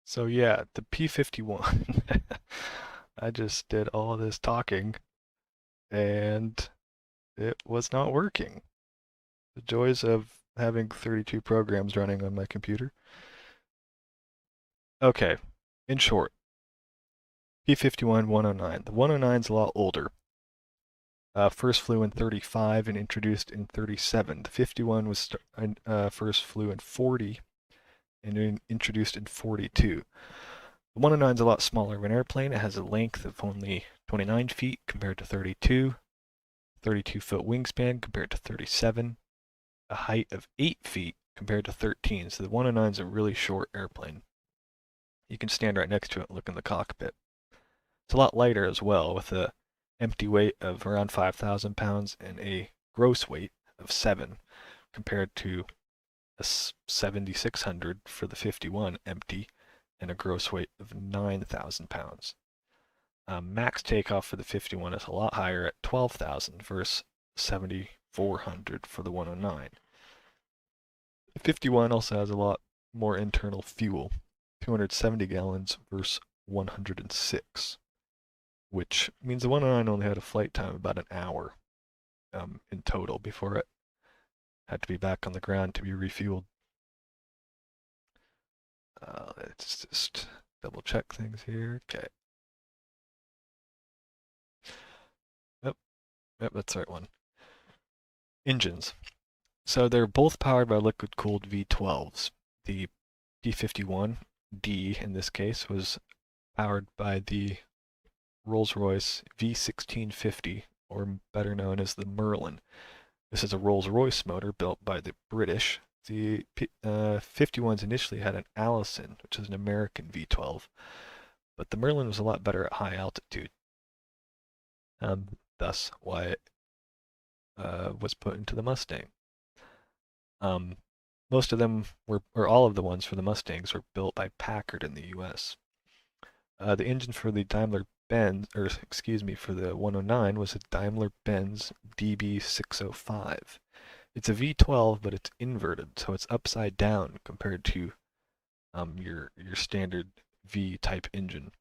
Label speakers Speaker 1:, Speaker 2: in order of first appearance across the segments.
Speaker 1: So yeah, the P-51. I just did all this talking and it was not working. The joys of having 32 programs running on my computer. Okay, in short, P-51 109. The 109 is a lot older. First flew in 35 and introduced in 37. The 51 was first flew in 40 and introduced in 42. The 109 is a lot smaller of an airplane. It has a length of only 29 feet compared to 32, 32-foot wingspan compared to 37, a height of 8 feet compared to 13. So the 109 is a really short airplane. You can stand right next to it and look in the cockpit. It's a lot lighter as well, with a empty weight of around 5,000 pounds and a gross weight of 7 compared to a 7,600 for the 51 empty and a gross weight of 9,000 pounds. Max takeoff for the 51 is a lot higher at 12,000 versus 7,400 for the 109. The 51 also has a lot more internal fuel, 270 gallons versus 106, which means the 109 only had a flight time of about an hour in total before it had to be back on the ground to be refueled. Let's just double check things here. Okay. Yep, that's the right one. Engines. So they're both powered by liquid-cooled V12s. The P-51D, in this case, was powered by the Rolls-Royce V1650, or better known as the Merlin. This is a Rolls-Royce motor built by the British. The 51s initially had an Allison, which is an American V12, but the Merlin was a lot better at high altitude. Thus why it was put into the Mustang. Most of them were, or all of the ones for the Mustangs were built by Packard in the U.S. The engine for the Daimler-Benz, or excuse me, for the 109 was a Daimler-Benz DB605. It's a V12, but it's inverted, so it's upside down compared to your standard V-type engine.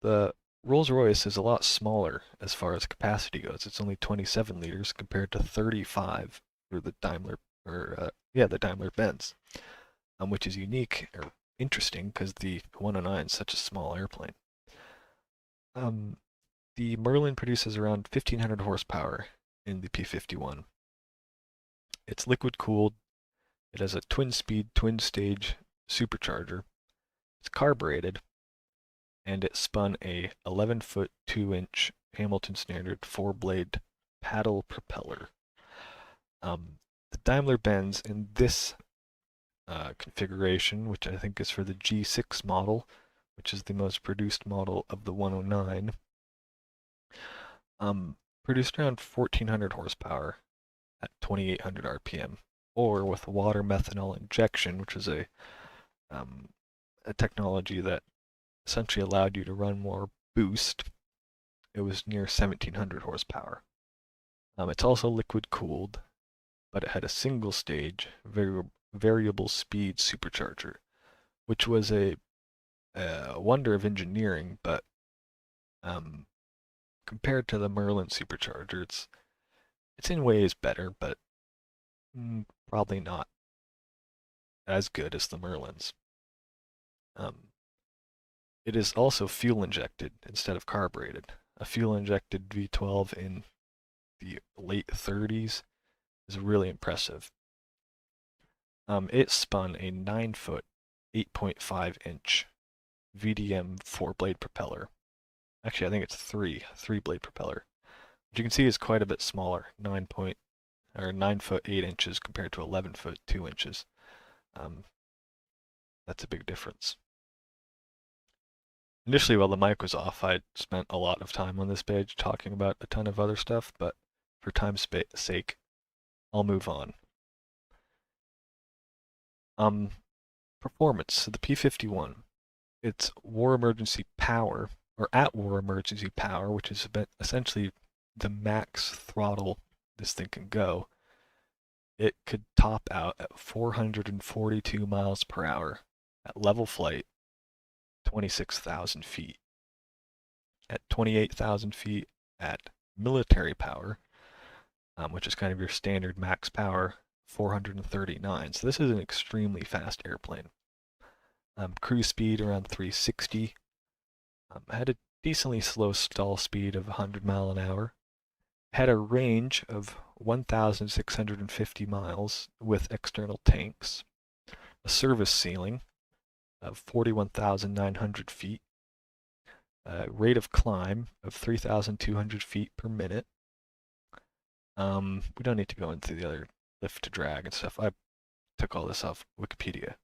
Speaker 1: The Rolls-Royce is a lot smaller as far as capacity goes. It's only 27 liters compared to 35 for the the Daimler-Benz, which is unique or interesting because the 109 is such a small airplane. The Merlin produces around 1,500 horsepower in the P-51. It's liquid-cooled. It has a twin-speed, twin-stage supercharger. It's carbureted, and it spun a 11-foot, 2-inch Hamilton Standard 4-blade paddle propeller. The Daimler-Benz in this configuration, which I think is for the G6 model, which is the most produced model of the 109, produced around 1,400 horsepower at 2,800 RPM, or with water methanol injection, which is a technology that essentially allowed you to run more boost. It was near 1,700 horsepower. It's also liquid cooled, but it had a single stage variable speed supercharger, which was a wonder of engineering, but compared to the Merlin supercharger, it's in ways better, but probably not as good as the Merlins. It is also fuel injected instead of carbureted. A fuel injected V12 in the late 30s is really impressive. It spun a 9-foot, 8.5-inch VDM 4-blade propeller. Actually, I think it's 3-blade propeller. Which you can see is quite a bit smaller, 9 foot 8 inches compared to 11 foot 2 inches. That's a big difference. Initially, while the mic was off, I spent a lot of time on this page talking about a ton of other stuff, but for time's sake, I'll move on. Performance. So the P-51, it's war emergency power, or at war emergency power, which is essentially the max throttle this thing can go. It could top out at 442 miles per hour At level flight, 26,000 feet. At 28,000 feet at military power, which is kind of your standard max power, 439. So this is an extremely fast airplane. Cruise speed around 360. Had a decently slow stall speed of 100 mile an hour. Had a range of 1,650 miles with external tanks. A service ceiling of 41,900 feet. Rate of climb of 3,200 feet per minute. We don't need to go into the other lift to drag and stuff. I took all this off Wikipedia.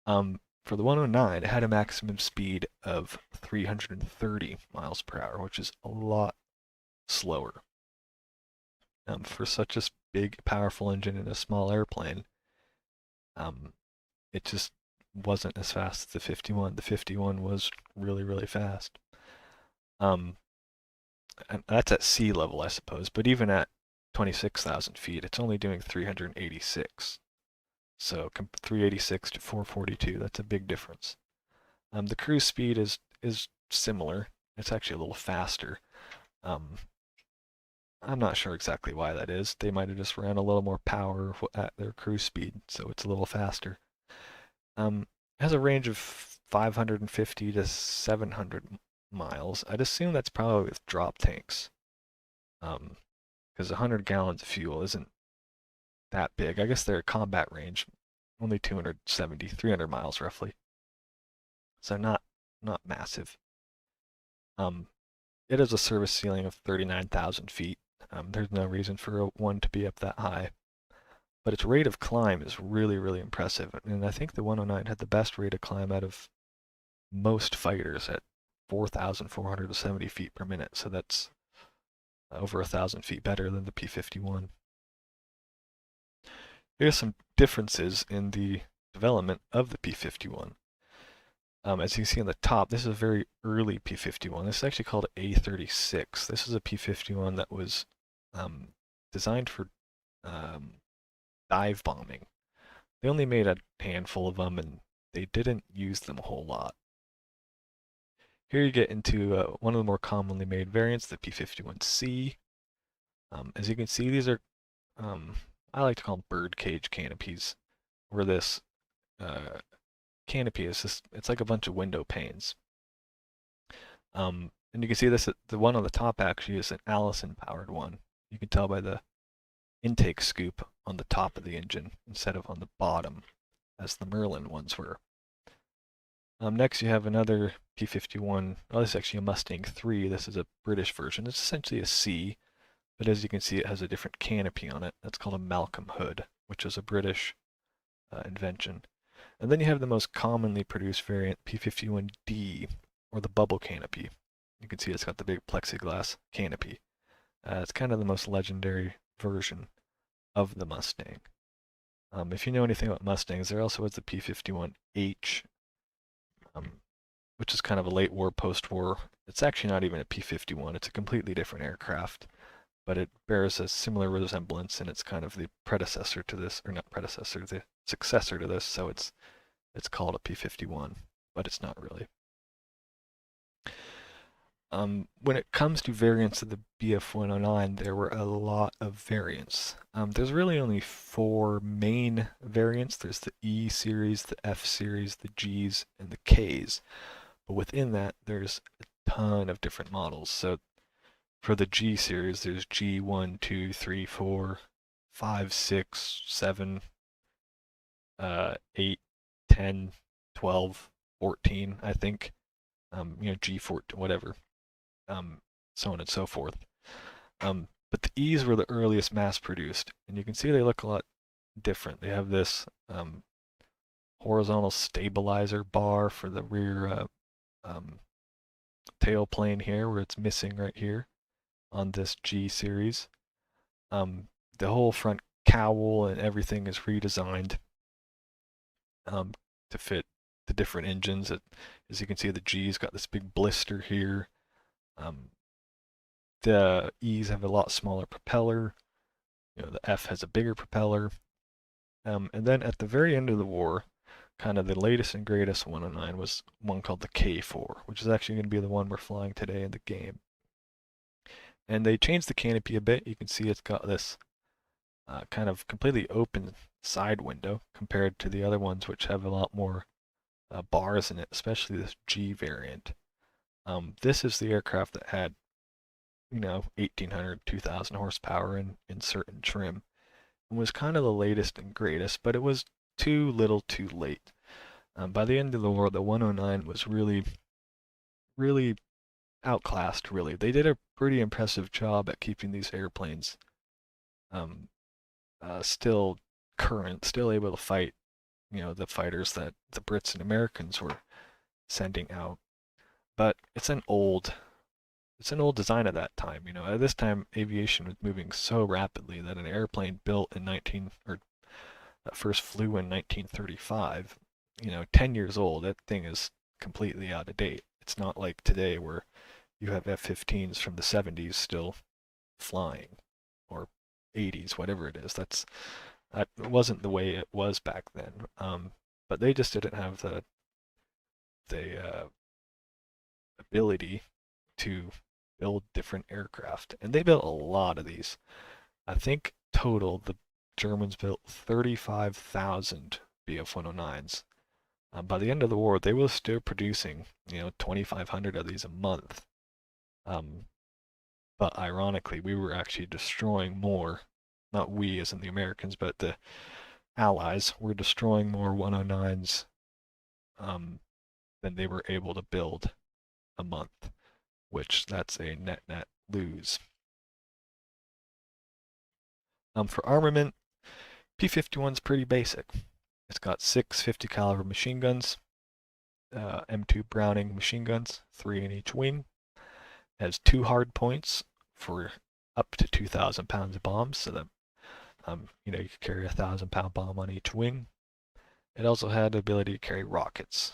Speaker 1: For the 109, it had a maximum speed of 330 miles per hour, which is a lot slower. For such a big, powerful engine in a small airplane, it just wasn't as fast as the 51. The 51 was really, really fast. And that's at sea level, I suppose, but even at 26,000 feet, it's only doing 386. So 386 to 442, that's a big difference. The cruise speed is similar. It's actually a little faster. I'm not sure exactly why that is. They might have just ran a little more power at their cruise speed, so it's a little faster. It has a range of 550 to 700 miles. I'd assume that's probably with drop tanks. Because 100 gallons of fuel isn't that big. I guess their combat range, only 270, 300 miles roughly. So not massive. It has a service ceiling of 39,000 feet. There's no reason for one to be up that high. But its rate of climb is really, really impressive. And I think the 109 had the best rate of climb out of most fighters at 4,470 feet per minute. So that's over 1,000 feet better than the P-51. Here's some differences in the development of the P-51. As you can see on the top, this is a very early P-51. This is actually called A-36. This is a P-51 that was designed for dive bombing. They only made a handful of them, and they didn't use them a whole lot. Here you get into one of the more commonly made variants, the P-51C. As you can see, these are, I like to call them birdcage canopies, where this canopy is just, it's like a bunch of window panes. And you can see this, the one on the top actually is an Allison-powered one. You can tell by the intake scoop on the top of the engine instead of on the bottom, as the Merlin ones were. Next you have another P-51, well this is actually a Mustang 3, this is a British version. It's essentially a C, but as you can see it has a different canopy on it. That's called a Malcolm hood, which is a British invention. And then you have the most commonly produced variant, P-51D, or the bubble canopy. You can see it's got the big plexiglass canopy. It's kind of the most legendary version of the Mustang. If you know anything about Mustangs, there also was the P-51H, which is kind of a late war, post-war. It's actually not even a P-51, it's a completely different aircraft, but it bears a similar resemblance, and it's kind of the predecessor to this, or not predecessor, the successor to this, so it's called a P-51, but it's not really. When it comes to variants of the BF-109, there were a lot of variants. There's really only 4 main variants. There's the E series, the F series, the Gs, and the Ks. But within that, there's a ton of different models. So for the G series, there's G1, 2, 3, 4, 5, 6, 7, 8, 10, 12, 14, I think. G14, whatever. So on and so forth. But the E's were the earliest mass-produced, and you can see they look a lot different. They have this horizontal stabilizer bar for the rear tail plane here, where it's missing right here on this G series. The whole front cowl and everything is redesigned to fit the different engines. As you can see, the G's got this big blister here. The E's have a lot smaller propeller. The F has a bigger propeller. And then at the very end of the war, kind of the latest and greatest 109 was one called the K4, which is actually going to be the one we're flying today in the game. And they changed the canopy a bit. You can see it's got this kind of completely open side window compared to the other ones, which have a lot more bars in it, especially this G variant. This is the aircraft that had, 1,800, 2,000 horsepower in certain trim. It was kind of the latest and greatest, but it was too little too late. By the end of the war, the 109 was really, really outclassed, really. They did a pretty impressive job at keeping these airplanes um, still current, still able to fight, the fighters that the Brits and Americans were sending out. But it's an old design at that time. At this time, aviation was moving so rapidly that an airplane built in 19 or that first flew in 1935, 10 years old, that thing is completely out of date. It's not like today where you have F-15s from the 70s still flying, or 80s, whatever it is. That wasn't the way it was back then. But they just didn't have the ability to build different aircraft, and they built a lot of these. I think total the Germans built 35,000 BF-109s. By the end of the war, they were still producing, 2,500 of these a month. But ironically, we were actually destroying more, not we as in the Americans, but the Allies were destroying more 109s than they were able to build a month, which that's a net lose. For armament, P-51's pretty basic. It's got 6 50 caliber machine guns, M2 Browning machine guns, 3 in each wing. It has 2 hard points for up to 2,000 pounds of bombs, so that you could carry a 1,000-pound bomb on each wing. It also had the ability to carry rockets,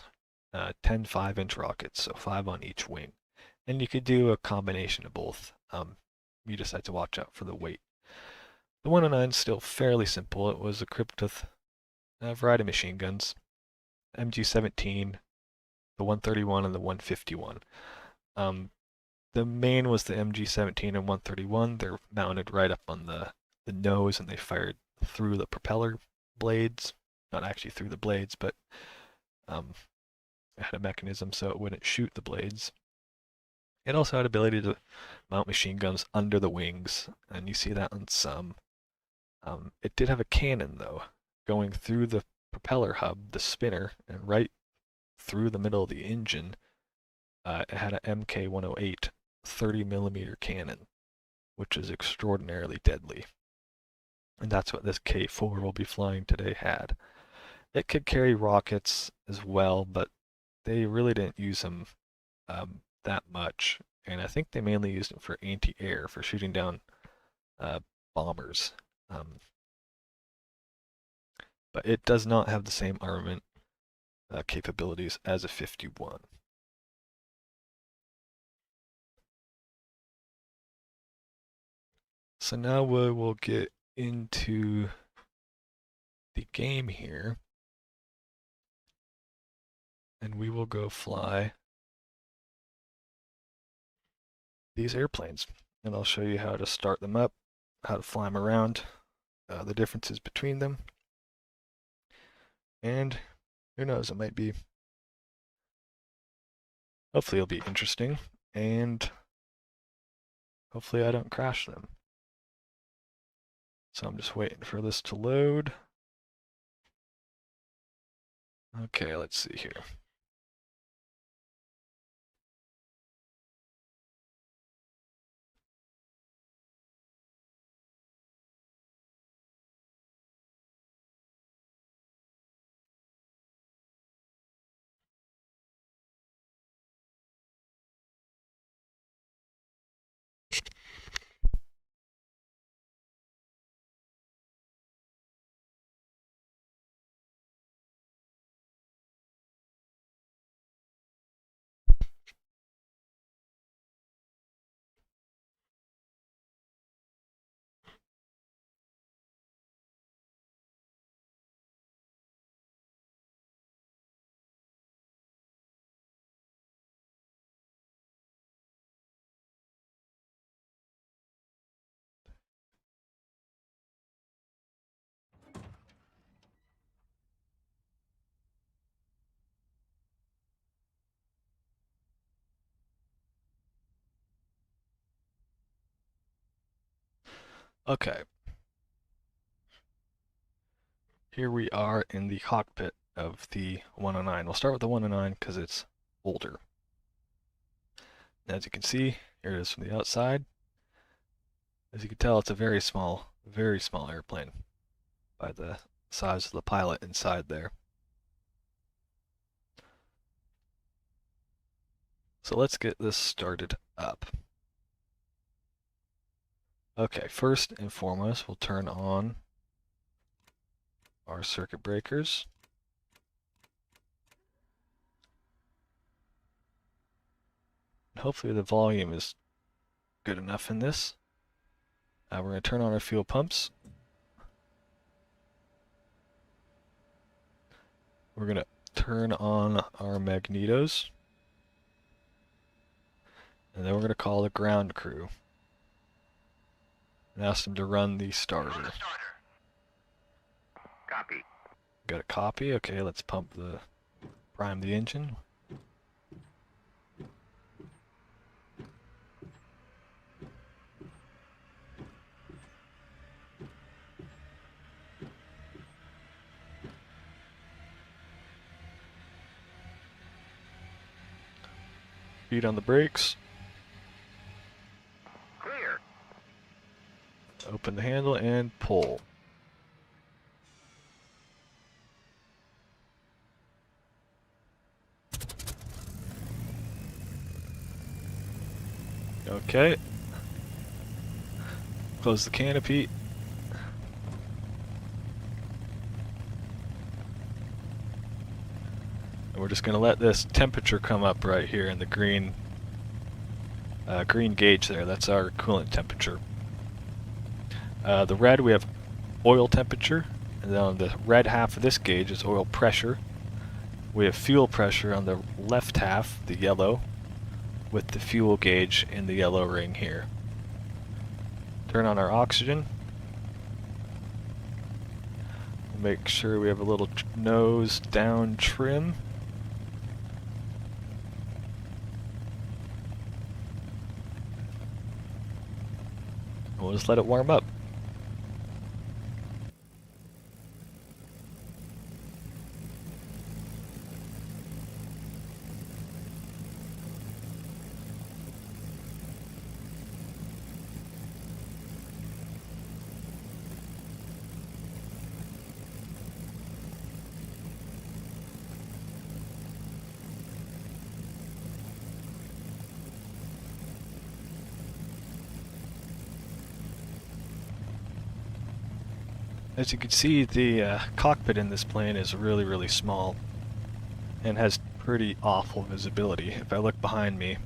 Speaker 1: 10 5-inch rockets, so 5 on each wing. And you could do a combination of both. You just had to watch out for the weight. The 109 is still fairly simple. It was equipped with a variety of machine guns, MG-17, the 131, and the 151. The main was the MG-17 and 131. They're mounted right up on the nose, and they fired through the propeller blades. Not actually through the blades, but it had a mechanism so it wouldn't shoot the blades. It also had ability to mount machine guns under the wings, and you see that on some. It did have a cannon, though, going through the propeller hub, the spinner, and right through the middle of the engine. It had an MK-108 30mm cannon, which is extraordinarily deadly. And that's what this K4 will be flying today had. It could carry rockets as well, but they really didn't use them that much. And I think they mainly used them for anti-air, for shooting down bombers. But it does not have the same armament capabilities as a 51. So now we will get into the game here, and we will go fly these airplanes, and I'll show you how to start them up, how to fly them around, the differences between them, and who knows, it might be, hopefully it'll be interesting, and hopefully I don't crash them. So I'm just waiting for this to load. Okay, let's see here. Okay. Here we are in the cockpit of the 109. We'll start with the 109 because it's older. As you can see, here it is from the outside. As you can tell, it's a very small airplane by the size of the pilot inside there. So let's get this started up. Okay, first and foremost, we'll turn on our circuit breakers. Hopefully the volume is good enough in this. We're going to turn on our fuel pumps. We're going to turn on our magnetos. And then we're going to call the ground crew and ask them to run the starter.
Speaker 2: Copy.
Speaker 1: Got a copy? Okay, let's prime the engine. Feet on the brakes.
Speaker 2: Clear.
Speaker 1: Open the handle and pull. Okay. Close the canopy. And we're just going to let this temperature come up right here in the green gauge there. That's our coolant temperature. The red, we have oil temperature, and then on the red half of this gauge is oil pressure. We have fuel pressure on the left half, the yellow, with the fuel gauge in the yellow ring here. Turn on our oxygen. Make sure we have a little nose down trim. We'll just let it warm up. As you can see, the cockpit in this plane is really small and has pretty awful visibility. If I look behind me,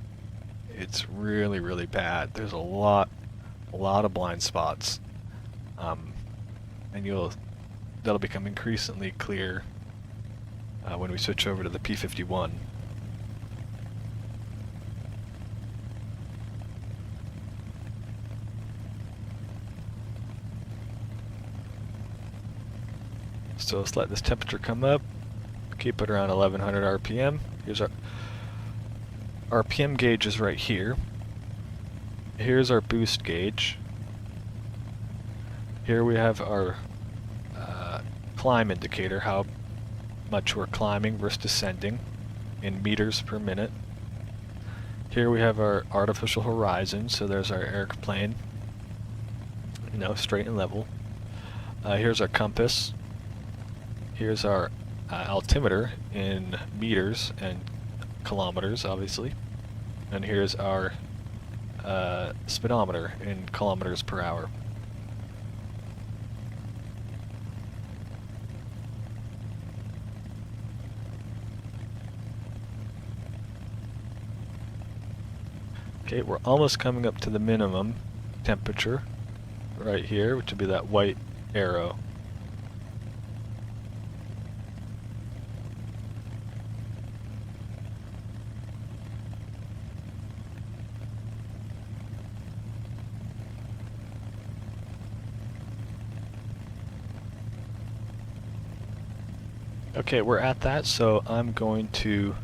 Speaker 1: it's really bad. There's a lot of blind spots, and that'll become increasingly clear when we switch over to the P-51. So let's let this temperature come up, keep it around 1100 RPM. Here's our RPM gauge is right here. Here's our boost gauge. Here we have our climb indicator, how much we're climbing versus descending in meters per minute. Here we have our artificial horizon, so there's our airplane, straight and level. Here's our compass. Here's our altimeter in meters and kilometers, obviously. And here's our speedometer in kilometers per hour. Okay, we're almost coming up to the minimum temperature right here, which would be that white arrow. Okay, we're at that, so I'm going to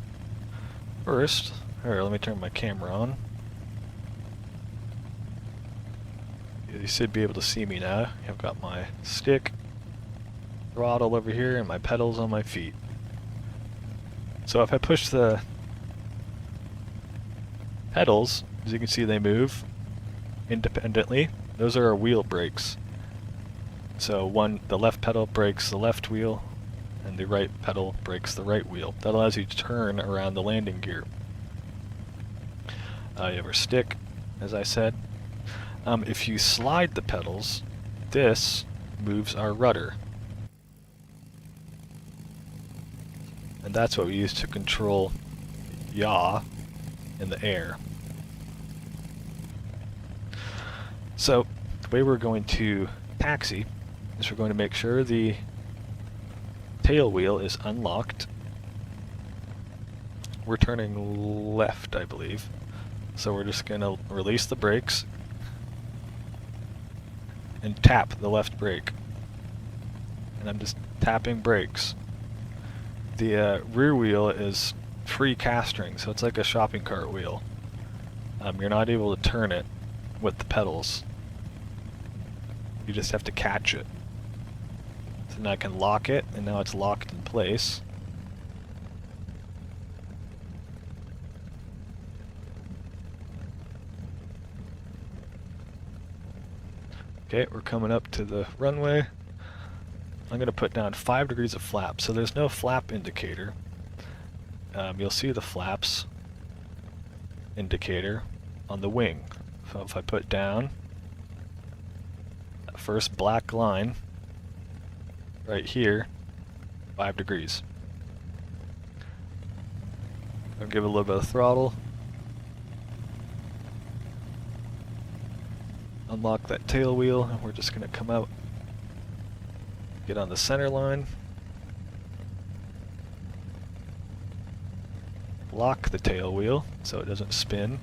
Speaker 1: first, let me turn my camera on. you should be able to see me now. I've got my stick, throttle over here, and my pedals on my feet. So if I push the pedals, as you can see, they move independently. Those are our wheel brakes. So the left pedal brakes the left wheel, and the right pedal brakes the right wheel. That allows you to turn around the landing gear. You have our stick, as I said. If you slide the pedals, this moves our rudder. And that's what we use to control yaw in the air. So the way we're going to taxi is we're going to make sure the tail wheel is unlocked. We're turning left, I believe. So we're just going to release the brakes and tap the left brake. And I'm just tapping brakes. The rear wheel is free castering, so it's like a shopping cart wheel. You're not able to turn it with the pedals. You just have to catch it. So now I can lock it, and now it's locked in place. Okay, we're coming up to the runway. I'm going to put down 5 degrees of flap, so there's no flap indicator. You'll see the flaps indicator on the wing. So if I put down that first black line right here, 5 degrees. I'll give it a little bit of throttle. Unlock that tail wheel, and we're just going to come out, get on the center line, lock the tail wheel so it doesn't spin,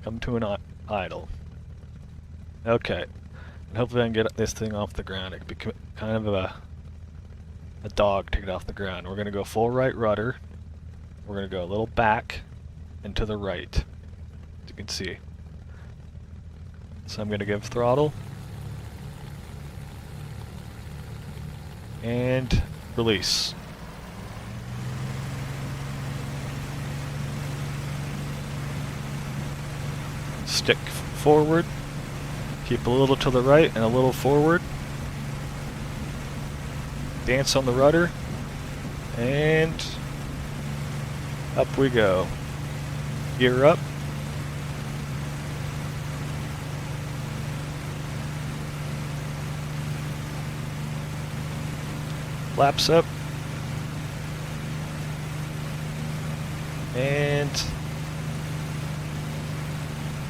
Speaker 1: come to an idle. Okay, and hopefully I can get this thing off the ground. It could be kind of a dog to get off the ground. We're going to go full right rudder, we're going to go a little back and to the right, as you can see. So I'm going to give throttle and release. Stick forward, keep a little to the right and a little forward. Dance on the rudder, and up we go. Gear up. Flaps up, and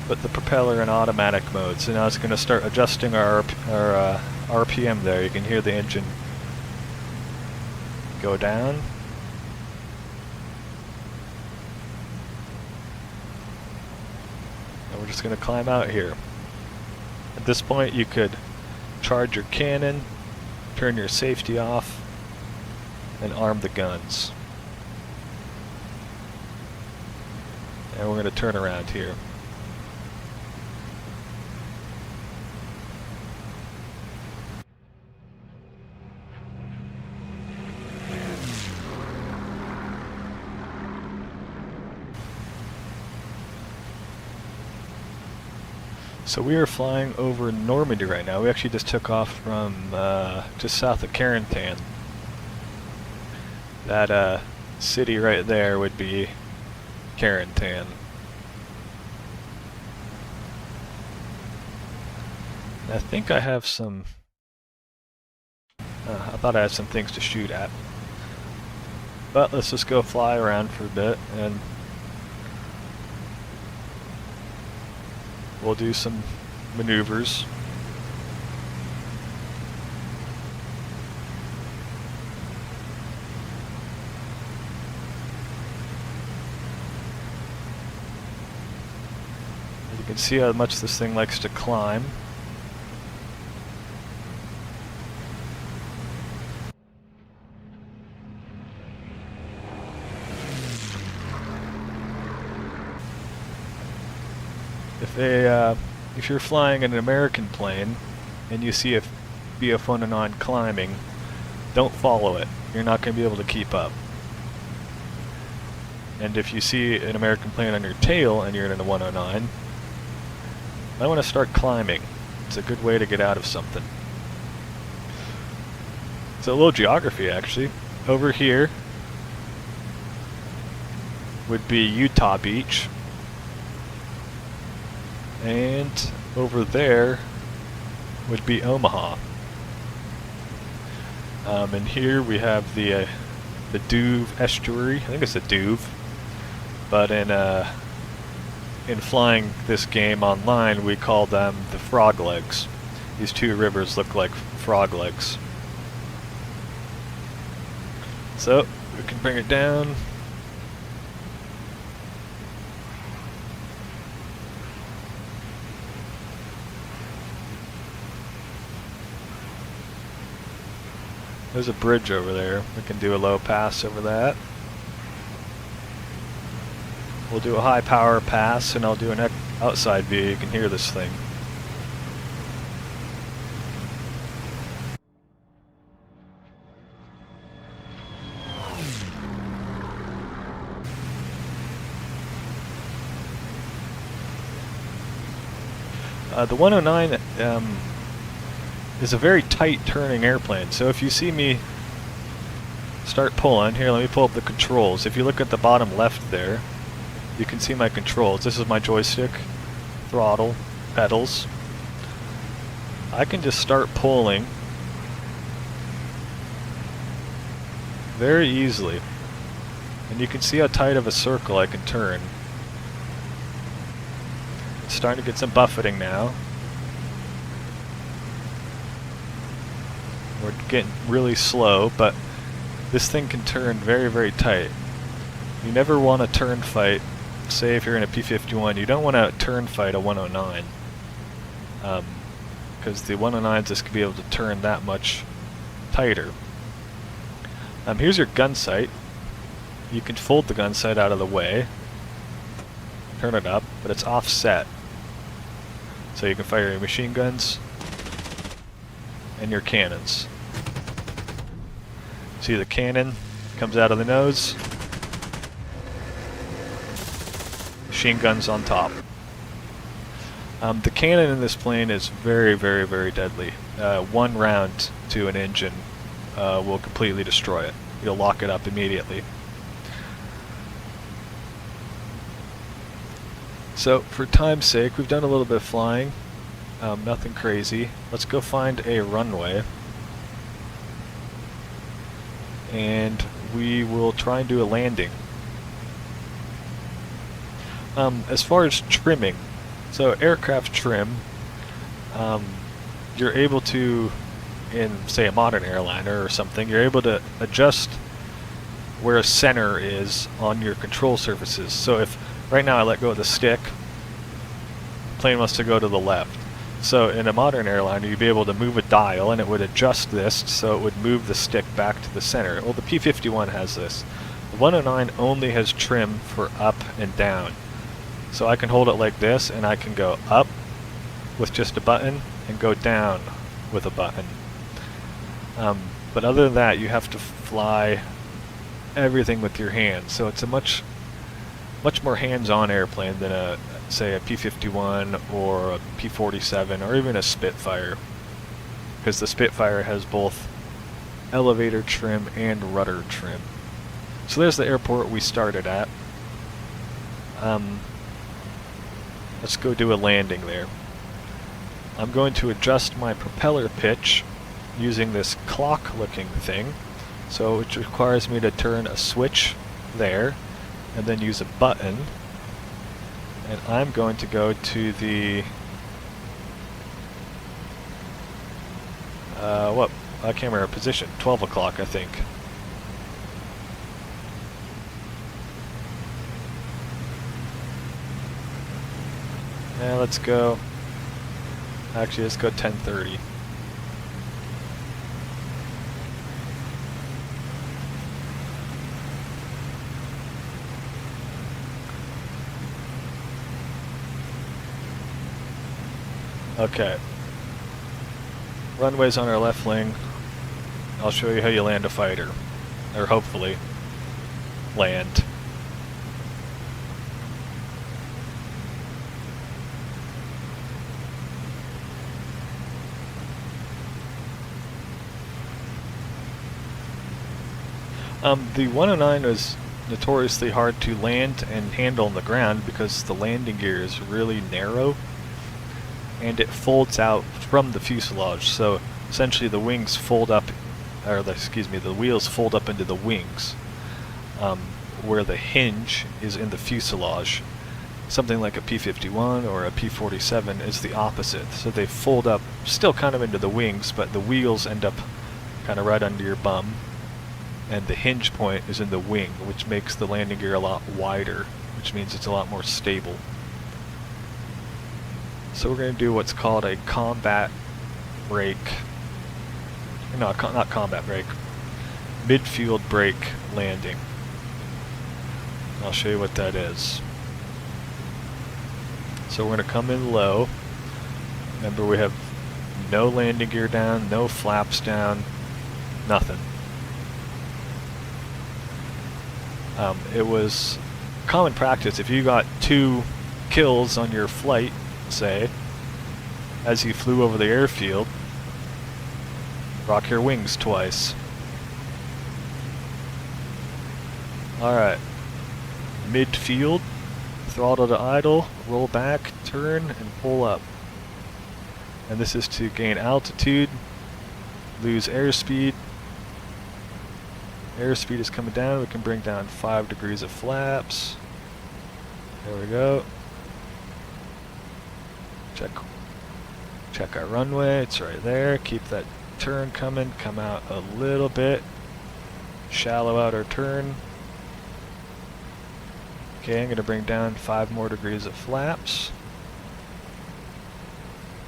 Speaker 1: put the propeller in automatic mode. So now it's going to start adjusting our RPM there. You can hear the engine go down. And we're just going to climb out here. At this point you could charge your cannon, turn your safety off, and arm the guns. And we're going to turn around here. So we are flying over Normandy right now. We actually just took off from just south of Carentan. That city right there would be Carentan. I think I have some... I thought I had some things to shoot at. But let's just go fly around for a bit and we'll do some maneuvers. You can see how much this thing likes to climb. If a if you're flying an American plane and you see a BF-109 climbing, don't follow it. You're not going to be able to keep up. And if you see an American plane on your tail and you're in a 109, I want to start climbing. It's a good way to get out of something. So a little geography actually. Over here would be Utah Beach. And over there would be Omaha. And here we have the Duve estuary. I think it's the Duve. But in flying this game online, we call them the frog legs. These two rivers look like frog legs. So we can bring it down. There's a bridge over there. We can do a low pass over that. We'll do a high power pass and I'll do an outside view. You can hear this thing. The 109 is a very tight turning airplane, so if you see me start pulling, here let me pull up the controls. If you look at the bottom left there, you can see my controls. This is my joystick, throttle, pedals. I can just start pulling very easily, and you can see how tight of a circle I can turn. It's starting to get some buffeting now. We're getting really slow, but this thing can turn very, very tight. You never want to turn fight. Say if you're in a P-51, you don't want to turn fight a 109. Because the 109s just could be able to turn that much tighter. Here's your gun sight. You can fold the gun sight out of the way. Turn it up, but it's offset. So you can fire your machine guns and your cannons. See the cannon comes out of the nose. Machine guns on top. The cannon in this plane is very, very, very deadly. One round to an engine will completely destroy it. You'll lock it up immediately. So for time's sake, we've done a little bit of flying. Nothing crazy. Let's go find a runway. And we will try and do a landing. As far as trimming, so aircraft trim, you're able to, in say a modern airliner or something, you're able to adjust where a center is on your control surfaces. So if right now I let go of the stick, the plane wants to go to the left. So in a modern airliner, you'd be able to move a dial and it would adjust this so it would move the stick back to the center. Well, the P-51 has this. The 109 only has trim for up and down. So I can hold it like this and I can go up with just a button and go down with a button. But other than that, you have to fly everything with your hands. So it's a much more hands-on airplane than a, say, a P-51 or a P-47 or even a Spitfire, because the Spitfire has both elevator trim and rudder trim. So there's the airport we started at. Let's go do a landing there. I'm going to adjust my propeller pitch using this clock-looking thing, so it requires me to turn a switch there and then use a button, and I'm going to go to the I can't remember position, 12 o'clock I think. And let's go, actually let's go 10:30. Okay. Runway's on our left wing. I'll show you how you land a fighter. Or hopefully land. The 109 was notoriously hard to land and handle on the ground because the landing gear is really narrow and it folds out from the fuselage. So essentially the wings fold up, or the wheels fold up into the wings, where the hinge is in the fuselage. Something like a P-51 or a P-47 is the opposite. So they fold up still kind of into the wings, but the wheels end up kind of right under your bum. And the hinge point is in the wing, which makes the landing gear a lot wider, which means it's a lot more stable. So we're going to do what's called a combat brake. No, not combat brake. Midfield brake landing. I'll show you what that is. So we're going to come in low. Remember, we have no landing gear down, no flaps down, nothing. It was common practice if you got 2 kills on your flight, say, as you flew over the airfield, rock your wings twice. Alright, midfield, throttle to idle, roll back, turn, and pull up. And this is to gain altitude, lose airspeed. Airspeed is coming down. We can bring down 5 degrees of flaps. There we go. Check our runway. It's right there. Keep that turn coming. Come out a little bit. Shallow out our turn. Okay, I'm going to bring down 5 more degrees of flaps.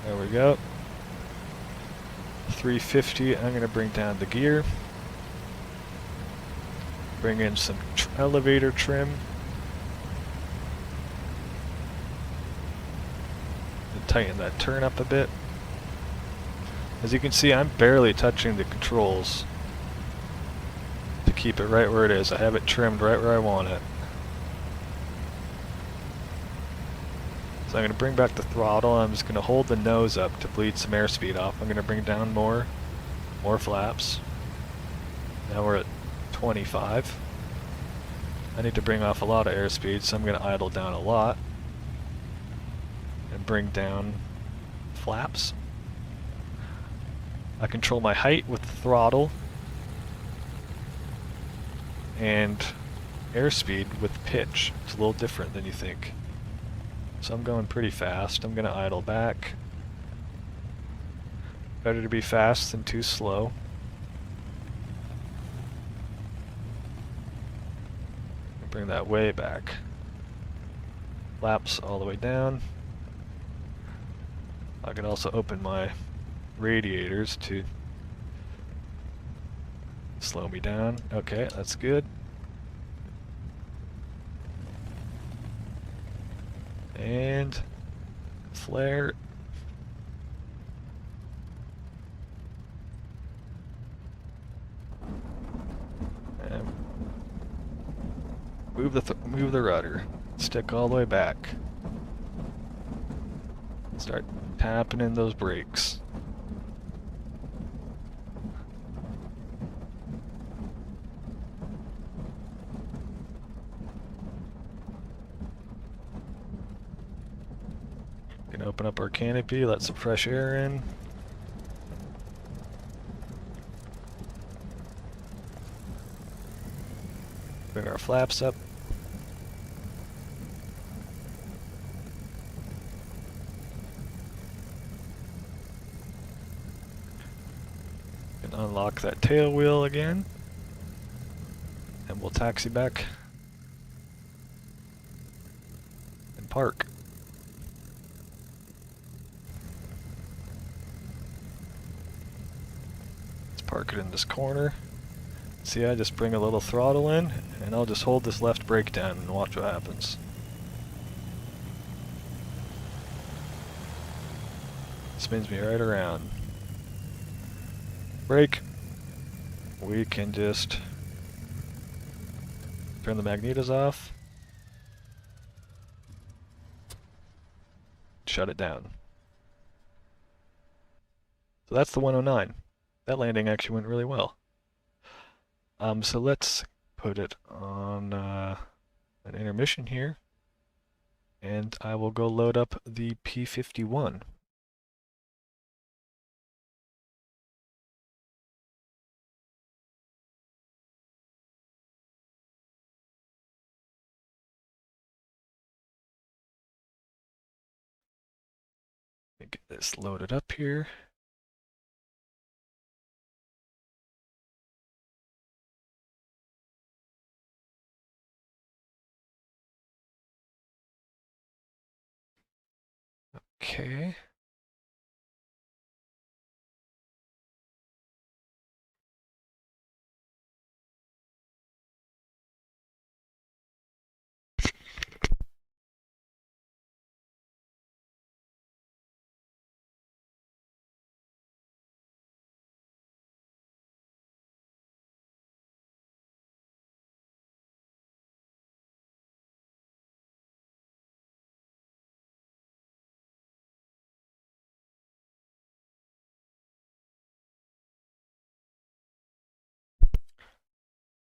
Speaker 1: There we go. 350. I'm going to bring down the gear. Bring in some elevator trim. And tighten that turn up a bit. As you can see, I'm barely touching the controls to keep it right where it is. I have it trimmed right where I want it. So I'm going to bring back the throttle. I'm just going to hold the nose up to bleed some airspeed off. I'm going to bring down more flaps. Now we're at 25. I need to bring off a lot of airspeed, so I'm going to idle down a lot and bring down flaps. I control my height with the throttle and airspeed with pitch. It's a little different than you think. So I'm going pretty fast. I'm going to idle back. Better to be fast than too slow. Bring that way back. Flaps all the way down. I can also open my radiators to slow me down. Okay, that's good. And flare. And move the rudder. Stick all the way back. Start tapping in those brakes. Can open up our canopy, let some fresh air in. Bring our flaps up. And unlock that tail wheel again. And we'll taxi back and park. Let's park it in this corner. See, I just bring a little throttle in, and I'll just hold this left brake down and watch what happens. spins me right around. Brake. We can just turn the magnetos off. Shut it down. So that's the 109. That landing actually went really well. So let's put it on an intermission here, and I will go load up the P-51. Get this loaded up here. Okay.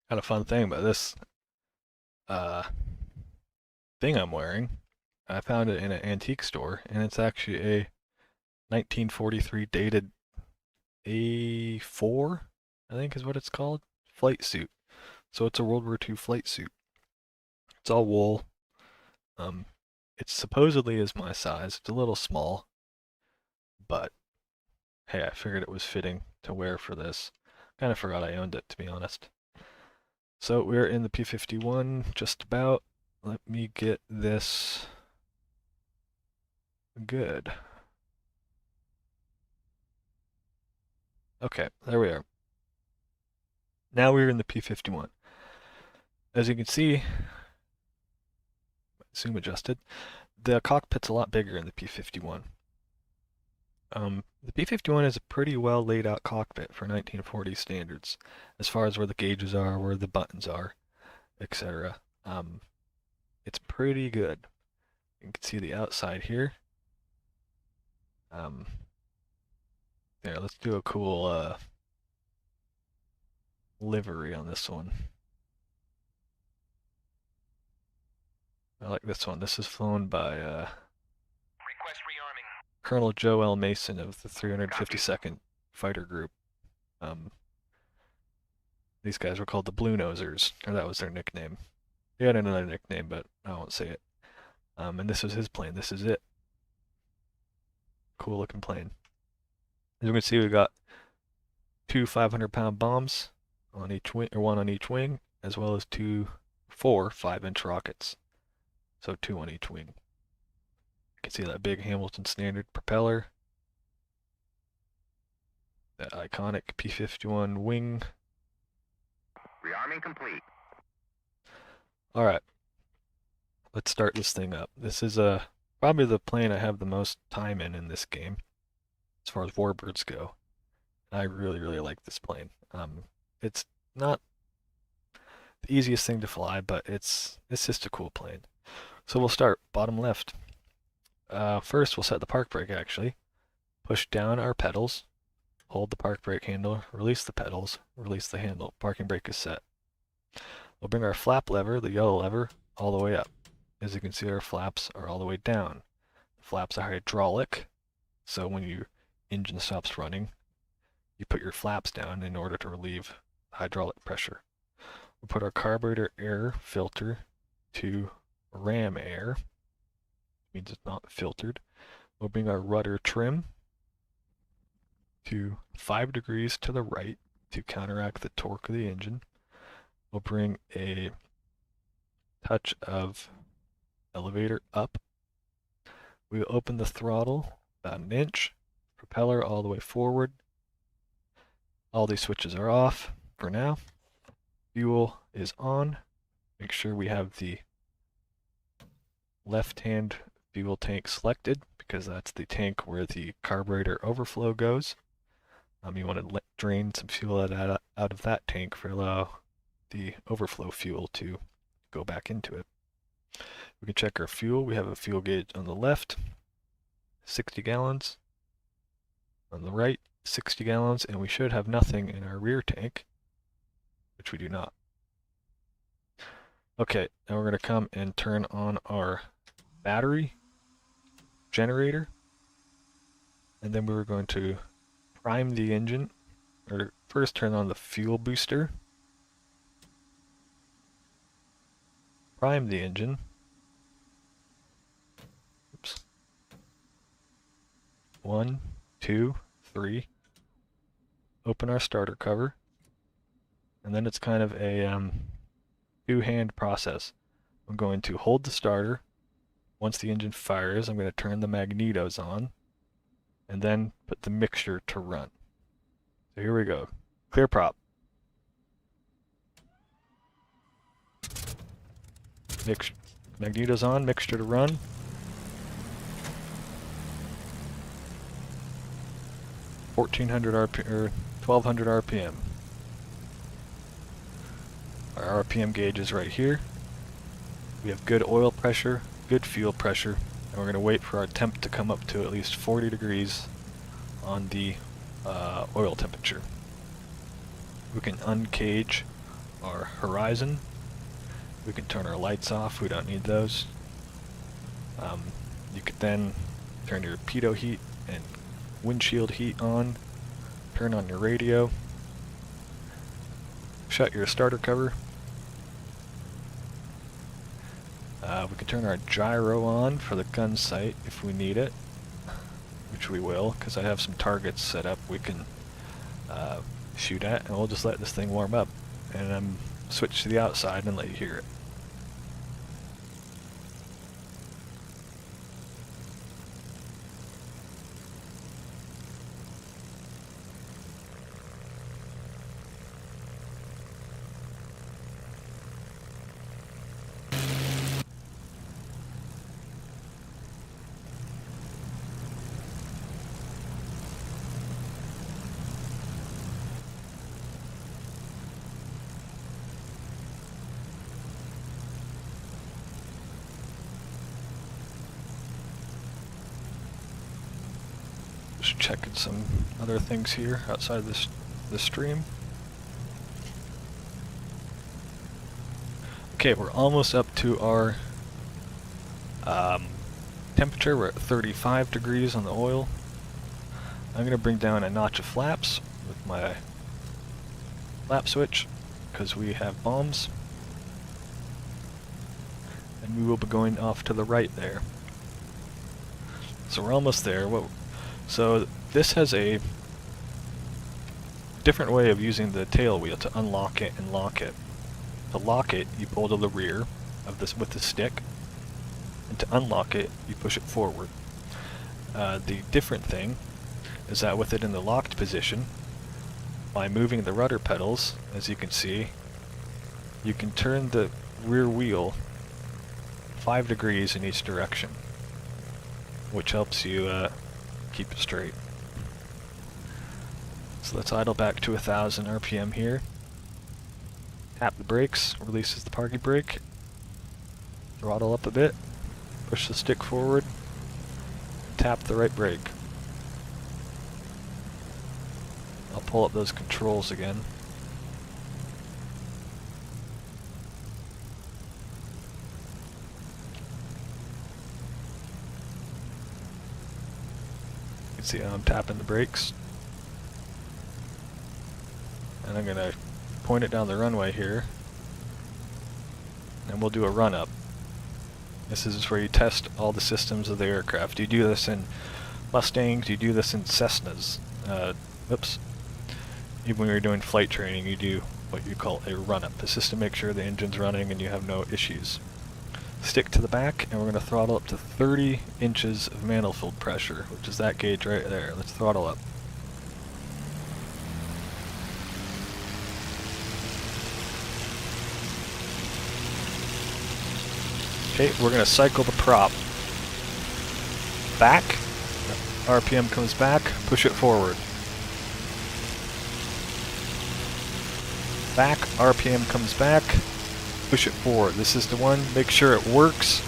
Speaker 1: Kind of fun thing about this thing I'm wearing. I found it in an antique store, and it's actually a 1943 dated A4, I think is what it's called, flight suit. So it's a World War II flight suit. It's all wool. It supposedly is my size. It's a little small, but hey, I figured it was fitting to wear for this. Kind of forgot I owned it, to be honest. So we're in the P-51, just about. Let me get this good. Okay, there we are. Now we're in the P-51. As you can see, zoom adjusted, the cockpit's a lot bigger in the P-51. The P-51 is a pretty well laid out cockpit for 1940 standards, as far as where the gauges are, where the buttons are, etc. It's pretty good. You can see the outside here. There, let's do a cool livery on this one. I like this one. This is flown by
Speaker 2: Request rearming.
Speaker 1: Colonel Joe L. Mason of the 352nd Fighter Group. These guys were called the Blue Nosers, or that was their nickname. They had another nickname, but I won't say it. And this is his plane. This is it. Cool looking plane. As you can see, we got two 500-pound bombs on each wing, or one on each wing, as well as four 5-inch rockets. So 2 on each wing. You can see that big Hamilton Standard propeller. That iconic P-51 wing.
Speaker 2: Rearming complete.
Speaker 1: Alright. Let's start this thing up. This is probably the plane I have the most time in this game, as far as warbirds go. I really, really like this plane. It's not the easiest thing to fly, but it's just a cool plane. So we'll start bottom left. First, we'll set the park brake, actually. Push down our pedals, hold the park brake handle, release the pedals, release the handle. Parking brake is set. We'll bring our flap lever, the yellow lever, all the way up. As you can see, our flaps are all the way down. The flaps are hydraulic, so when your engine stops running, you put your flaps down in order to relieve hydraulic pressure. We'll put our carburetor air filter to ram air, means it's not filtered. We'll bring our rudder trim to 5 degrees to the right to counteract the torque of the engine. We'll bring a touch of elevator up. We'll open the throttle about 1 inch, propeller all the way forward. All these switches are off for now. Fuel is on. Make sure we have the left-hand fuel tank selected because that's the tank where the carburetor overflow goes. You want to drain some fuel out of that tank for allow the overflow fuel to go back into it. We can check our fuel. We have a fuel gauge on the left, 60 gallons. On the right, 60 gallons, and we should have nothing in our rear tank, which we do not. Okay, now we're going to come and turn on our battery generator, and then we're going to prime the engine, or first turn on the fuel booster, prime the engine. Oops. 1, 2, 3. Open our starter cover, and then it's kind of a two-hand process. I'm going to hold the starter. Once the engine fires, I'm going to turn the magnetos on, and then put the mixture to run. So here we go. Clear prop. Magnetos on, mixture to run. or 1200 RPM. Our RPM gauge is right here. We have good oil pressure, good fuel pressure, and we're going to wait for our temp to come up to at least 40 degrees on the oil temperature. We can uncage our horizon. We can turn our lights off. We don't need those. You could then turn your pitot heat and windshield heat on, turn on your radio, shut your starter cover. We can turn our gyro on for the gun sight if we need it, which we will, because I have some targets set up we can shoot at, and we'll just let this thing warm up, and switch to the outside and let you hear it. Just checking some other things here outside this stream. Okay, we're almost up to our temperature. We're at 35 degrees on the oil. I'm going to bring down a notch of flaps with my flap switch because we have bombs. And we will be going off to the right there. So we're almost there. So this has a different way of using the tail wheel to unlock it and lock it. To lock it, you pull to the rear of this with the stick, and to unlock it, you push it forward. The different thing is that with it in the locked position, by moving the rudder pedals, as you can see, you can turn the rear wheel 5 degrees in each direction, which helps you keep it straight. So let's idle back to 1000 RPM here. Tap the brakes, releases the parking brake. Throttle up a bit, push the stick forward, tap the right brake. I'll pull up those controls again. You can see how I'm tapping the brakes. And I'm going to point it down the runway here. And we'll do a run-up. This is where you test all the systems of the aircraft. You do this in Mustangs, you do this in Cessnas. Even when you're doing flight training, you do what you call a run-up. This is to make sure the engine's running and you have no issues. Stick to the back, and we're going to throttle up to 30 inches of manifold pressure, which is that gauge right there. Let's throttle up. Okay, we're going to cycle the prop back RPM comes back, push it forward. Back, RPM comes back, push it forward. This is the one, make sure it works,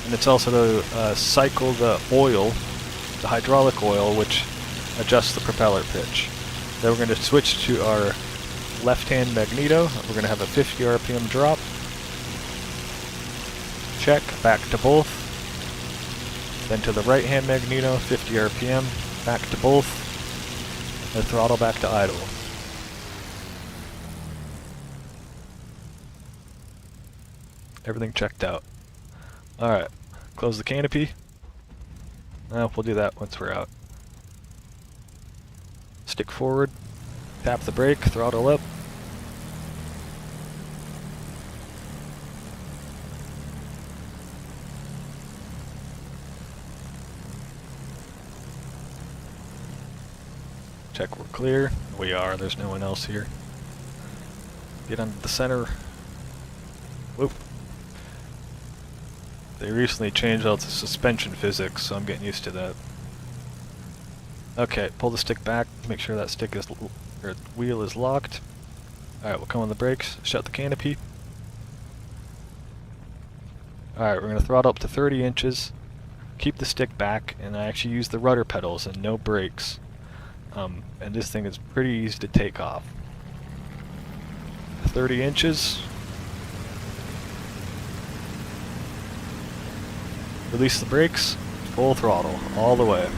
Speaker 1: and it's also to cycle the oil, the hydraulic oil, which adjusts the propeller pitch. Then we're going to switch to our left-hand magneto. We're going to have a 50 RPM drop. Check, back to both. Then to the right-hand magneto, 50 RPM, back to both, and throttle back to idle. Everything checked out. Alright, close the canopy. We'll do that once we're out. Stick forward, tap the brake, throttle up. Check we're clear. We are, there's no one else here. Get onto the center. Whoop. They recently changed all the suspension physics, so I'm getting used to that. Okay, pull the stick back, make sure that stick is, or wheel is locked. Alright, we'll come on the brakes, shut the canopy. Alright, we're going to throttle up to 30 inches, keep the stick back, and I actually use the rudder pedals and no brakes. And this thing is pretty easy to take off. 30 inches. Release the brakes, full throttle, all the way.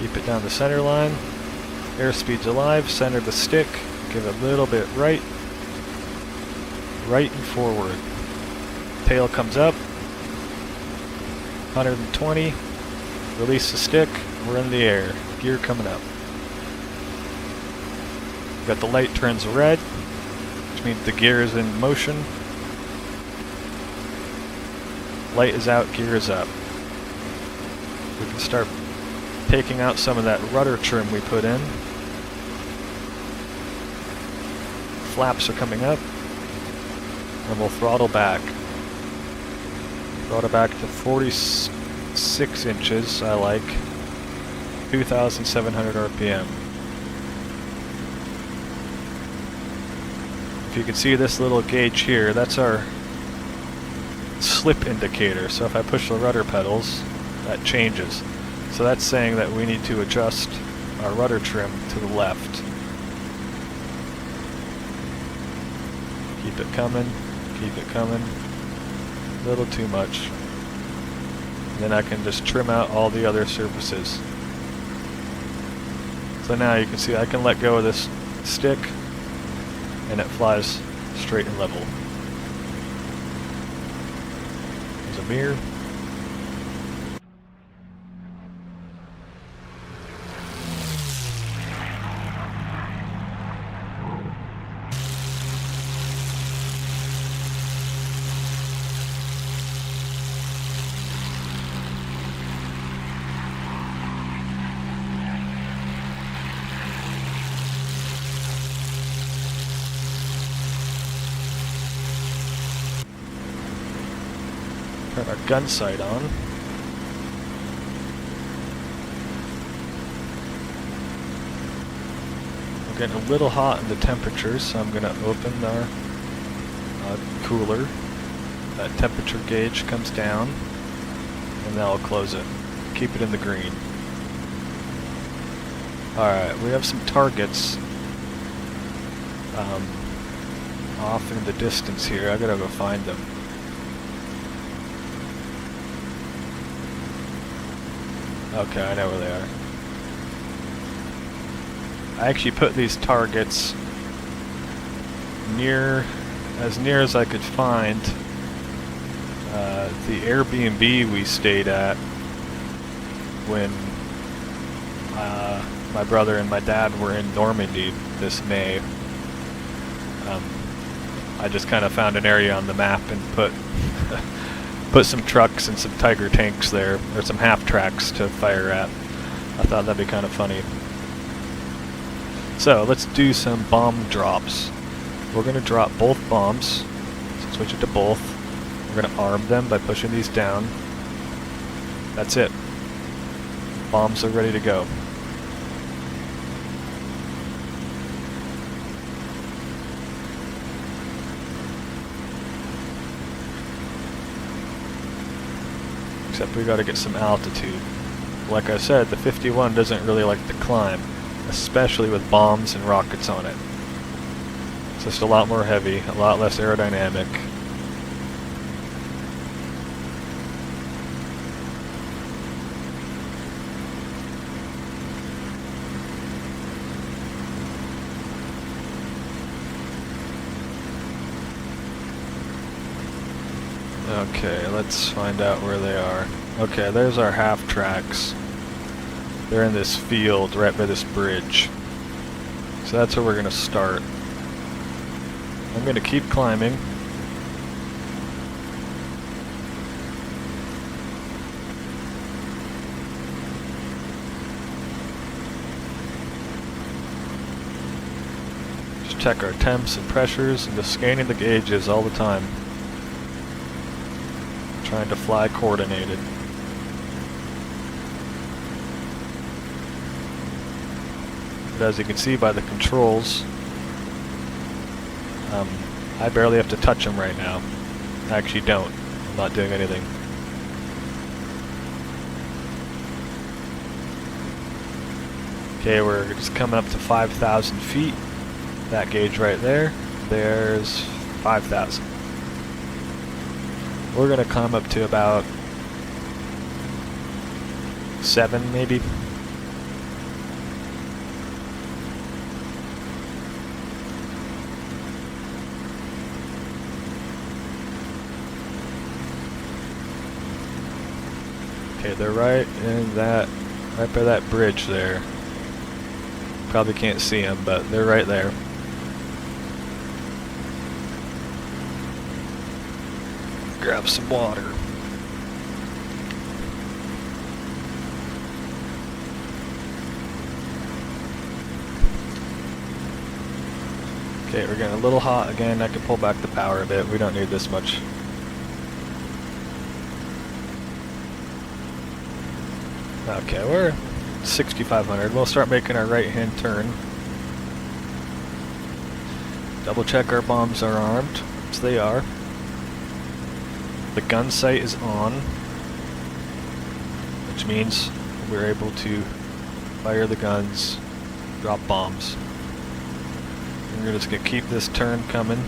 Speaker 1: Keep it down the center line. Airspeed's alive, center the stick, give it a little bit right. Right and forward. Tail comes up. 120. Release the stick, we're in the air. Gear coming up. Got the light turns red, which means the gear is in motion. Light is out, gear is up. We can start taking out some of that rudder trim we put in. Flaps are coming up, and we'll throttle back. Throttle back to 46 inches, I like. 2,700 RPM. If you can see this little gauge here, that's our slip indicator. So if I push the rudder pedals, that changes. So that's saying that we need to adjust our rudder trim to the left. Keep it coming, keep it coming. A little too much. And then I can just trim out all the other surfaces. So now you can see I can let go of this stick and it flies straight and level. There's a mirror. Turn our gun sight on. We're getting a little hot in the temperatures, so I'm going to open our cooler. That temperature gauge comes down, and then I'll close it. Keep it in the green. Alright, we have some targets off in the distance here. I gotta go find them. Okay, I know where they are. I actually put these targets near as I could find the Airbnb we stayed at when my brother and my dad were in Normandy this May. I just kind of found an area on the map and put some trucks and some Tiger tanks there, or some half tracks to fire at. I thought that'd be kind of funny. So let's do some bomb drops. We're going to drop both bombs, switch it to both, We're going to arm them by pushing these down. That's it. Bombs are ready to go. Except we got to get some altitude. Like I said, the 51 doesn't really like to climb, especially with bombs and rockets on it. It's just a lot more heavy, a lot less aerodynamic. Okay, let's find out where they are. Okay, there's our half tracks. They're in this field right by this bridge. So that's where we're going to start. I'm going to keep climbing. Just check our temps and pressures and just scanning the gauges all the time. Trying to fly coordinated. But as you can see by the controls, I barely have to touch them right now. I actually don't. I'm not doing anything. Okay, we're just coming up to 5,000 feet. That gauge right there. There's 5,000. We're going to climb up to about 7 maybe. Okay, they're right in that, right by that bridge there. Probably can't see them, but they're right there. Grab some water. Okay, we're getting a little hot again. I can pull back the power a bit. We don't need this much. Okay, we're 6,500. We'll start making our right-hand turn. Double check our bombs are armed, which they are. The gun sight is on, which means we're able to fire the guns, drop bombs. And we're just gonna keep this turn coming.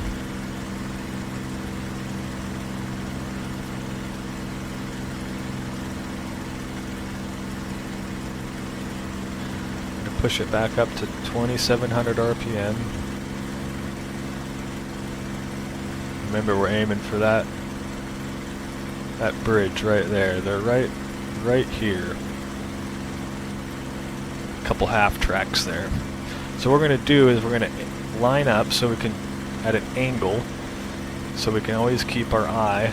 Speaker 1: Push it back up to 2,700 RPM. Remember, we're aiming for that bridge right there. They're right here. A couple half tracks there. So what we're going to do is we're going to line up so we can, at an angle, so we can always keep our eye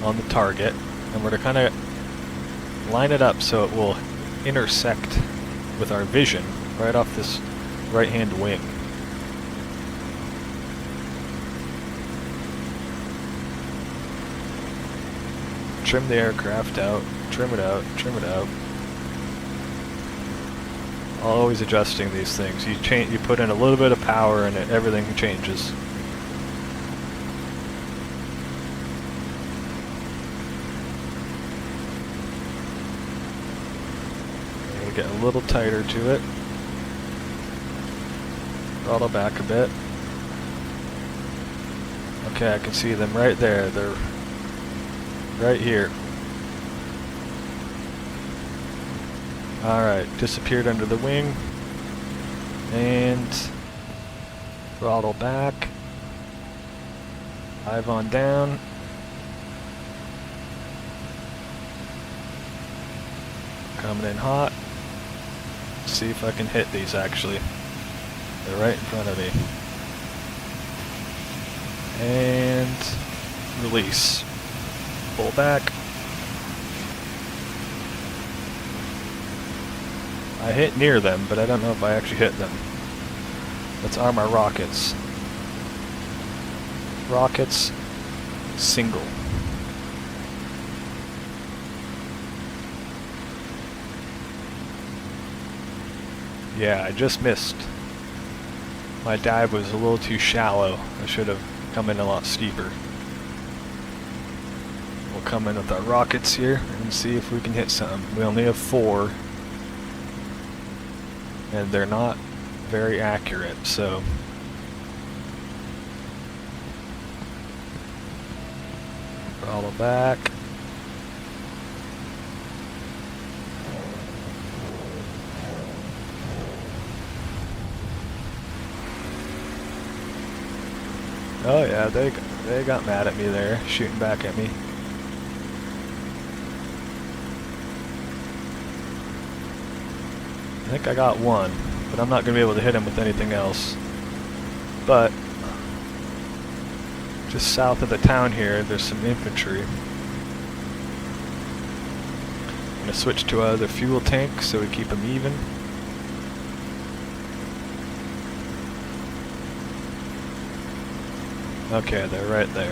Speaker 1: on the target, and we're going to kind of line it up so it will intersect with our vision right off this right-hand wing. Trim the aircraft out, trim it out, trim it out. Always adjusting these things. You put in a little bit of power and everything changes. Get a little tighter to it. Throttle back a bit. Okay, I can see them right there. They're right here. Alright, disappeared under the wing. And throttle back. Dive on down. Coming in hot. See if I can hit these actually. They're right in front of me. And release. Pull back. I hit near them, but I don't know if I actually hit them. Let's arm our rockets. rockets, single. Yeah, I just missed. My dive was a little too shallow. I should have come in a lot steeper. We'll come in with our rockets here and see if we can hit some. We only have 4. And they're not very accurate, so... throttle back. Oh yeah, they got mad at me there, shooting back at me. I think I got one, but I'm not going to be able to hit him with anything else. But just south of the town here, there's some infantry. I'm going to switch to the fuel tank so we keep them even. Okay, they're right there.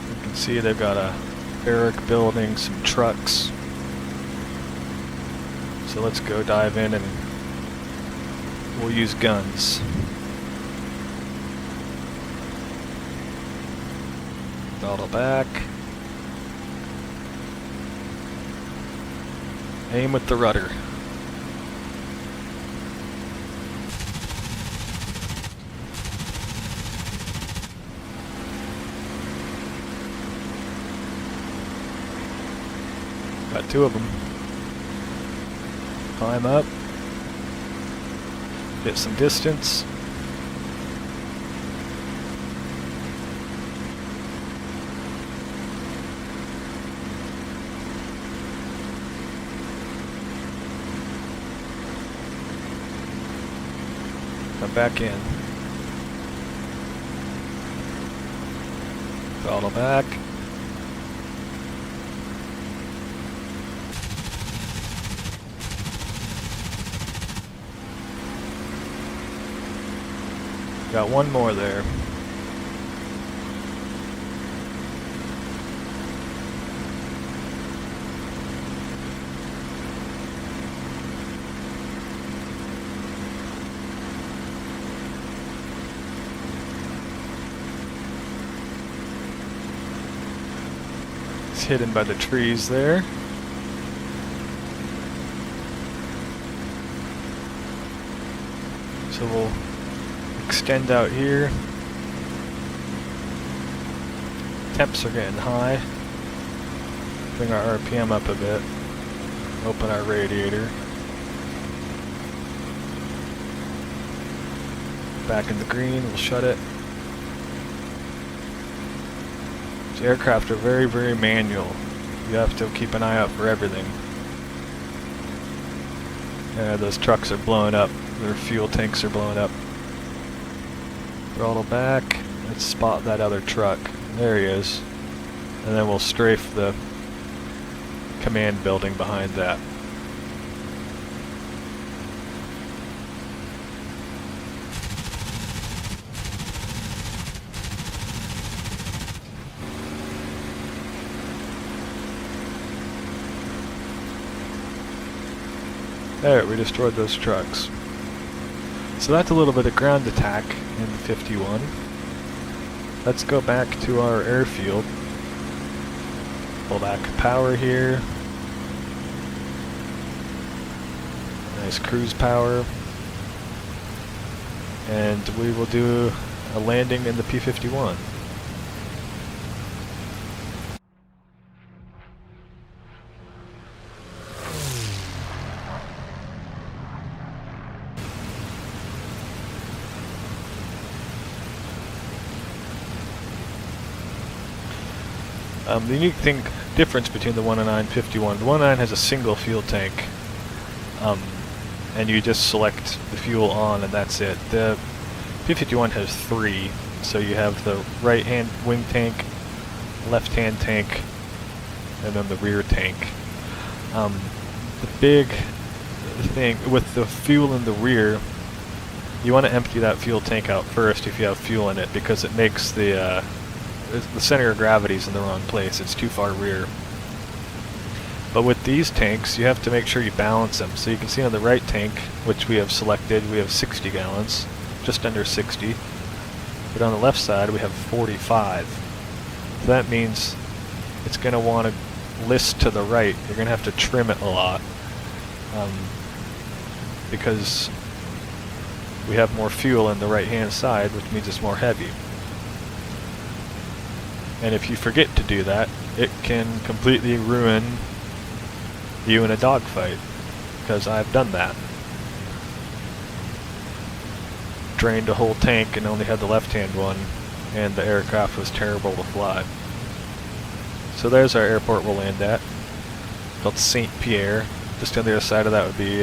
Speaker 1: You can see they've got a barrack building, some trucks. So let's go dive in and we'll use guns. Throttle back. Aim with the rudder. Got 2 of them. Climb up. Get some distance. Come back in. Throttle back. Got one more there. It's hidden by the trees there. So we'll extend out here. Temps are getting high. Bring our RPM up a bit. Open our radiator. Back in the green, we'll shut it. These aircraft are very, very manual. You have to keep an eye out for everything. Those trucks are blowing up. Their fuel tanks are blowing up. Throttle back. Let's spot that other truck. There he is. And then we'll strafe the command building behind that. There, we destroyed those trucks. So that's a little bit of ground attack in the 51. Let's go back to our airfield. Pull back power here. Nice cruise power. And we will do a landing in the P-51. The unique difference between the 109 and 51, the 109 has a single fuel tank, and you just select the fuel on and that's it. The P-51 has 3, So you have the right hand wing tank, left hand tank, and then the rear tank. The big thing with the fuel in the rear, you want to empty that fuel tank out first if you have fuel in it, because it makes the center of gravity is in the wrong place. It's too far rear. But with these tanks, you have to make sure you balance them. So you can see on the right tank, which we have selected, we have 60 gallons, just under 60. But on the left side, we have 45. So that means it's going to want to list to the right. You're going to have to trim it a lot, because we have more fuel in the right-hand side, which means it's more heavy. And if you forget to do that, it can completely ruin you in a dogfight, because I've done that. Drained a whole tank and only had the left-hand one, and the aircraft was terrible to fly. So there's our airport we'll land at, called St. Pierre. Just on the other side of that would be,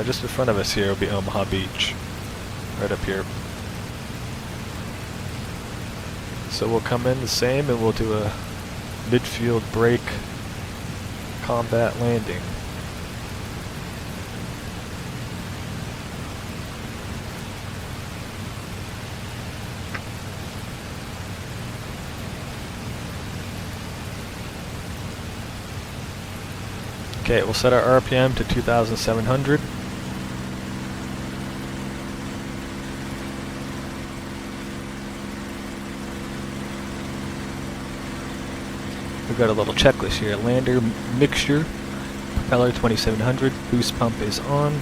Speaker 1: just in front of us here would be Omaha Beach, right up here. So we'll come in the same and we'll do a midfield break combat landing. Okay, we'll set our RPM to 2,700. We've got a little checklist here. Lander mixture, propeller 2700, boost pump is on,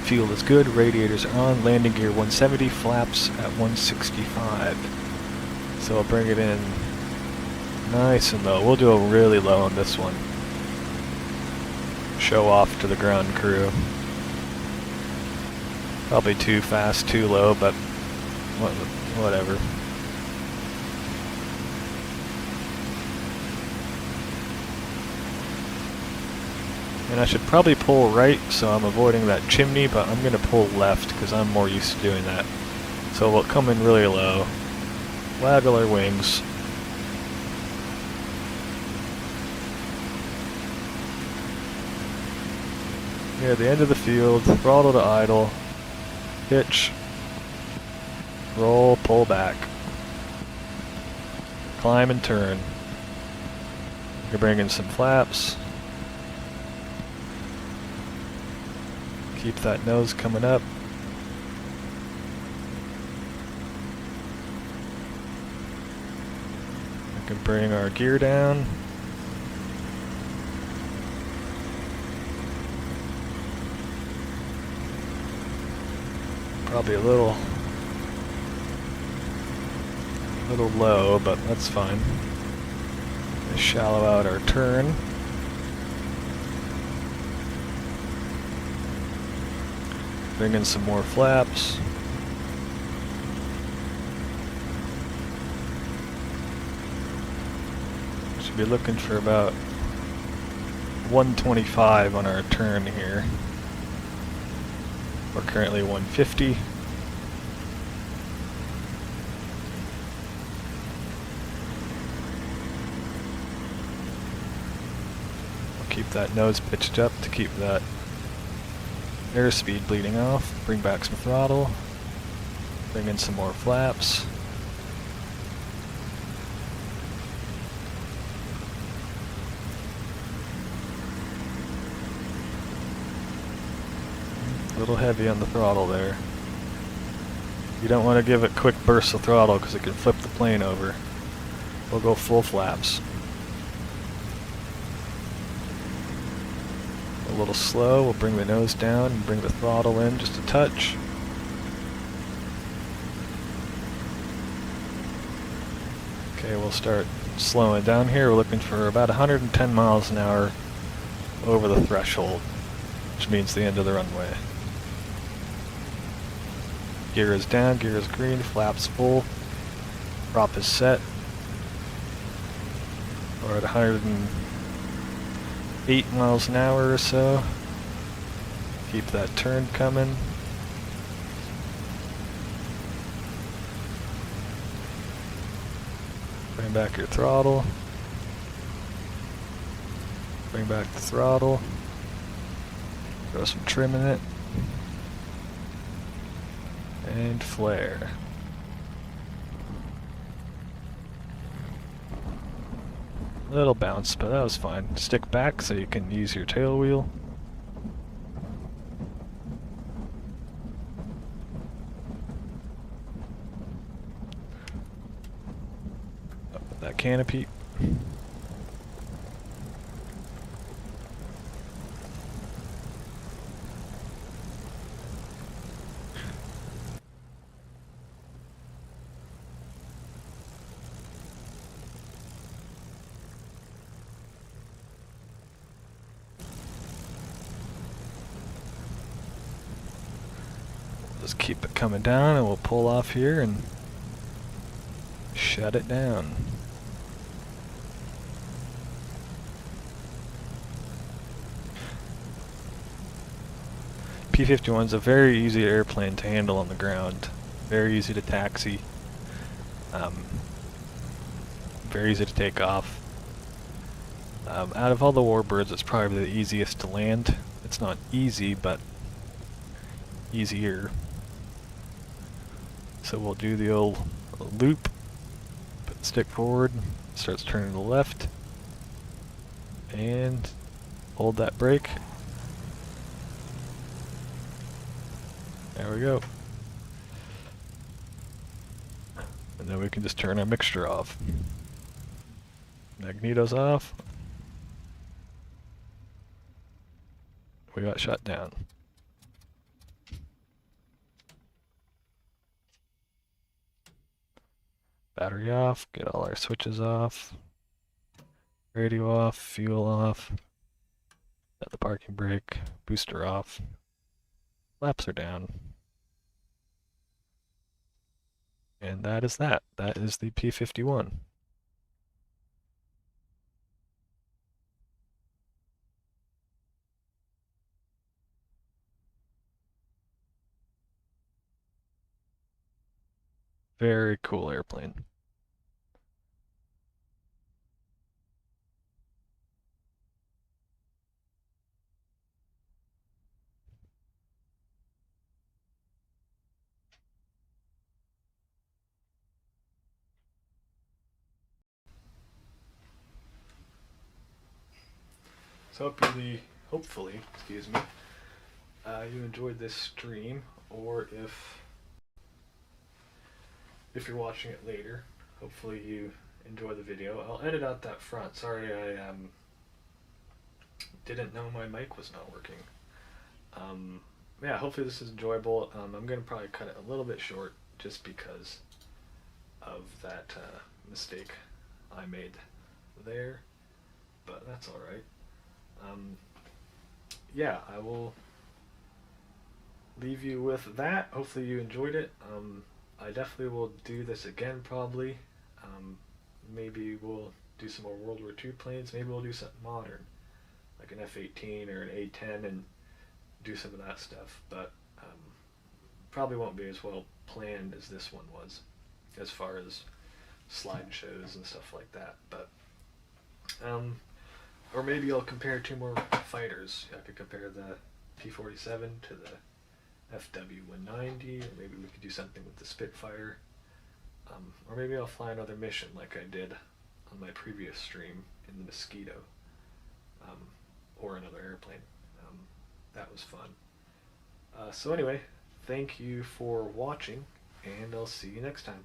Speaker 1: fuel is good, radiators are on, landing gear 170, flaps at 165. So I'll bring it in nice and low. We'll do a really low on this one. Show off to the ground crew. Probably too fast, too low, but whatever. And I should probably pull right, so I'm avoiding that chimney, but I'm going to pull left because I'm more used to doing that. So we'll come in really low, waggle our wings. Near the end of the field, throttle to idle, pitch, roll, pull back, climb and turn. You bring in some flaps. Keep that nose coming up. We can bring our gear down. Probably a little low, but that's fine. Let's shallow out our turn. Bring in some more flaps. Should be looking for about 125 on our turn here. We're currently 150. I'll keep that nose pitched up to keep that airspeed bleeding off. Bring back some throttle. Bring in some more flaps. A little heavy on the throttle there. You don't want to give it quick bursts of throttle because it can flip the plane over. We'll go full flaps. A little slow, we'll bring the nose down and bring the throttle in just a touch. Okay, we'll start slowing down here. We're looking for about 110 miles an hour over the threshold, which means the end of the runway. Gear is down, gear is green, flaps full, prop is set. We're at 108 miles an hour or so. Keep that turn coming. Bring back your throttle. Bring back the throttle. Throw some trim in it. And flare. Little bounce, but that was fine. Stick back so you can use your tail wheel. Up with that canopy. Just keep it coming down and we'll pull off here and shut it down. P-51 is a very easy airplane to handle on the ground. Very easy to taxi. Very easy to take off. Out of all the warbirds, it's probably the easiest to land. It's not easy, but easier. So we'll do the old loop, put the stick forward, starts turning to the left, and hold that brake. There we go. And then we can just turn our mixture off. Magneto's off. We got shut down. Battery off, get all our switches off. Radio off, fuel off. Set the parking brake, booster off. Flaps are down. And that is that. That is the P-51. Very cool airplane. So hopefully, excuse me, you enjoyed this stream, or if you're watching it later, hopefully you enjoy the video. I'll edit out that front. Sorry, I didn't know my mic was not working. Yeah, hopefully this is enjoyable. I'm gonna probably cut it a little bit short just because of that mistake I made there, but that's all right. Yeah, I will leave you with that. Hopefully you enjoyed it. I definitely will do this again probably. Maybe we'll do some more World War II planes. Maybe we'll do something modern, like an F-18 or an A-10, and do some of that stuff. But probably won't be as well planned as this one was, as far as slideshows and stuff like that. But or maybe I'll compare two more fighters. I could compare the P-47 to the FW-190, or maybe we could do something with the Spitfire. Or maybe I'll fly another mission like I did on my previous stream in the Mosquito, or another airplane. That was fun. So anyway, thank you for watching, and I'll see you next time.